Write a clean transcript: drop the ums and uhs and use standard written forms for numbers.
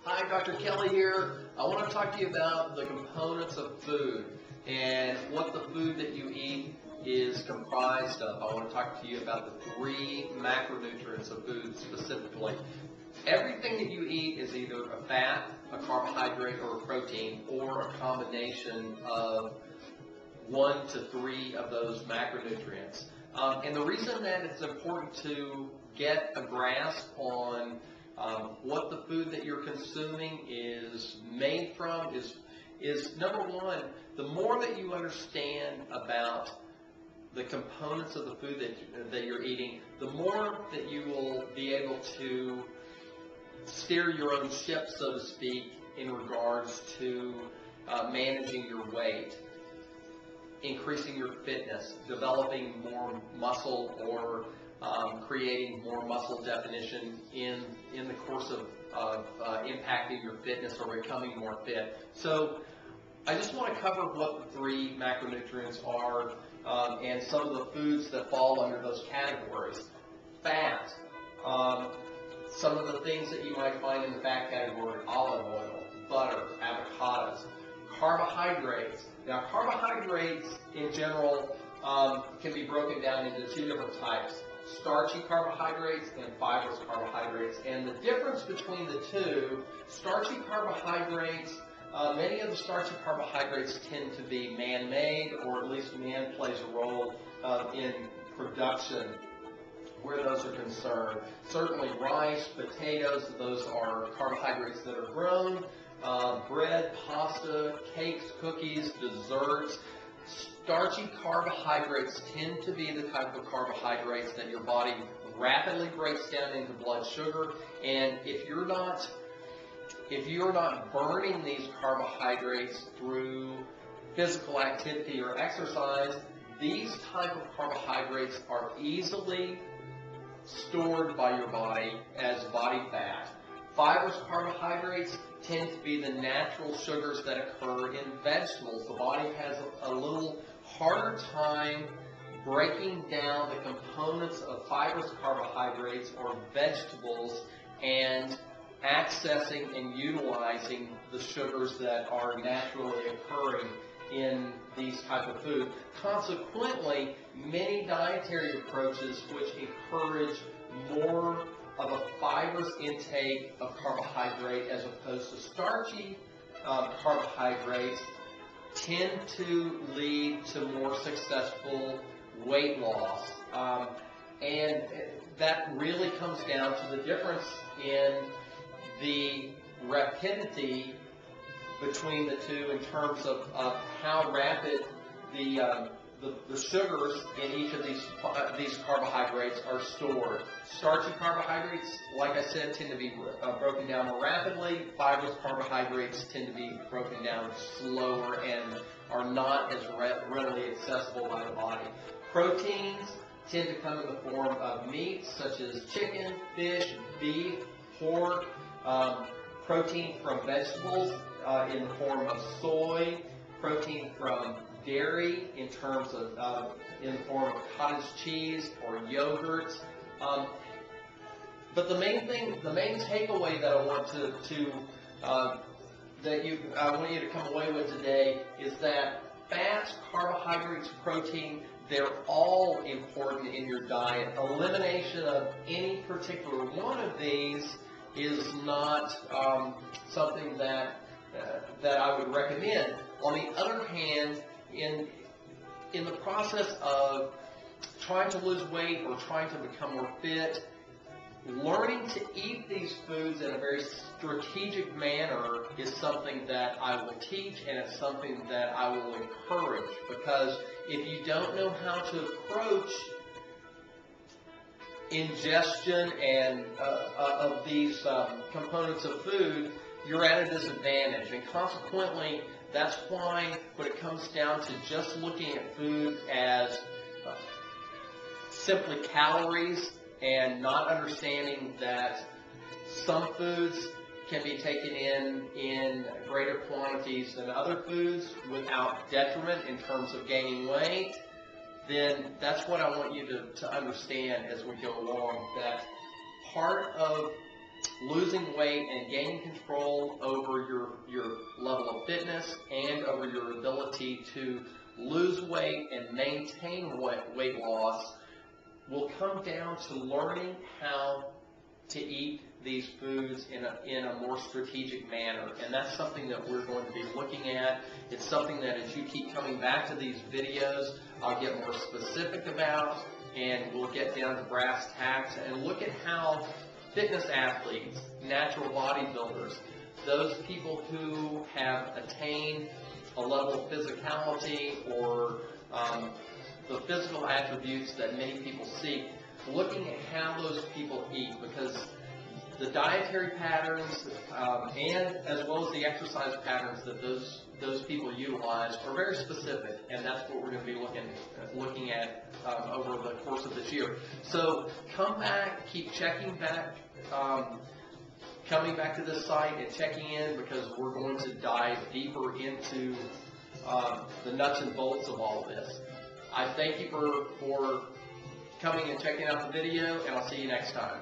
Hi, Dr. Kelley here. I want to talk to you about the components of food and what the food that you eat is comprised of. I want to talk to you about the three macronutrients of food specifically. Everything that you eat is either a fat, a carbohydrate, or a protein, or a combination of 1 to 3 of those macronutrients. And the reason that it's important to get a grasp on what the food that you're consuming is made from is number one, the more that you understand about the components of the food that you're eating, the more that you will be able to steer your own ship, so to speak, in regards to managing your weight, increasing your fitness, developing more muscle, or creating more muscle definition in the course of impacting your fitness or becoming more fit. So I just want to cover what the three macronutrients are and some of the foods that fall under those categories. Fat, some of the things that you might find in the fat category: olive oil, butter, avocados. Carbohydrates. Now, carbohydrates in general can be broken down into two different types: starchy carbohydrates and fibrous carbohydrates. And the difference between the two, starchy carbohydrates, many of the starchy carbohydrates tend to be man-made, or at least man plays a role in production where those are concerned. Certainly rice, potatoes, those are carbohydrates that are grown. Bread, pasta, cakes, cookies, desserts. Starchy carbohydrates tend to be the type of carbohydrates that your body rapidly breaks down into blood sugar, and if you're not burning these carbohydrates through physical activity or exercise, these type of carbohydrates are easily stored by your body as body fat. Fibrous carbohydrates tend to be the natural sugars that occur in vegetables. The body has a little harder time breaking down the components of fibrous carbohydrates or vegetables and accessing and utilizing the sugars that are naturally occurring in these type of food. Consequently, many dietary approaches which encourage more of a fibrous intake of carbohydrate as opposed to starchy carbohydrates tend to lead to more successful weight loss. And that really comes down to the difference in the rapidity between the two in terms of how rapid the sugars in each of these carbohydrates are stored. Starchy carbohydrates, like I said, tend to be broken down more rapidly. Fibrous carbohydrates tend to be broken down slower and are not as readily accessible by the body. Proteins tend to come in the form of meats such as chicken, fish, beef, pork. Protein from vegetables in the form of soy. Protein from dairy in terms of in the form of cottage cheese or yogurts. But the main takeaway that I want I want you to come away with today is that fats, carbohydrates, protein, they're all important in your diet. Elimination of any particular one of these is not something that I would recommend. On the other hand, in the process of trying to lose weight or trying to become more fit, learning to eat these foods in a very strategic manner is something that I will teach, and it's something that I will encourage, because if you don't know how to approach ingestion and of these components of food, you're at a disadvantage. And consequently, that's why when it comes down to just looking at food as simply calories and not understanding that some foods can be taken in greater quantities than other foods without detriment in terms of gaining weight, then that's what I want you to understand as we go along, that part of losing weight and gaining control over your level of fitness and over your ability to lose weight and maintain weight loss will come down to learning how to eat these foods in a more strategic manner. And that's something that we're going to be looking at. It's something that as you keep coming back to these videos, I'll get more specific about, and we'll get down to brass tacks and look at how fitness athletes, natural bodybuilders, those people who have attained a level of physicality or the physical attributes that many people seek, looking at how those people eat, because the dietary patterns and as well as the exercise patterns that those people utilize are very specific, and that's what we're going to be looking at over the course of this year. So come back, keep checking back, coming back to this site and checking in, because we're going to dive deeper into the nuts and bolts of all of this. I thank you for coming and checking out the video, and I'll see you next time.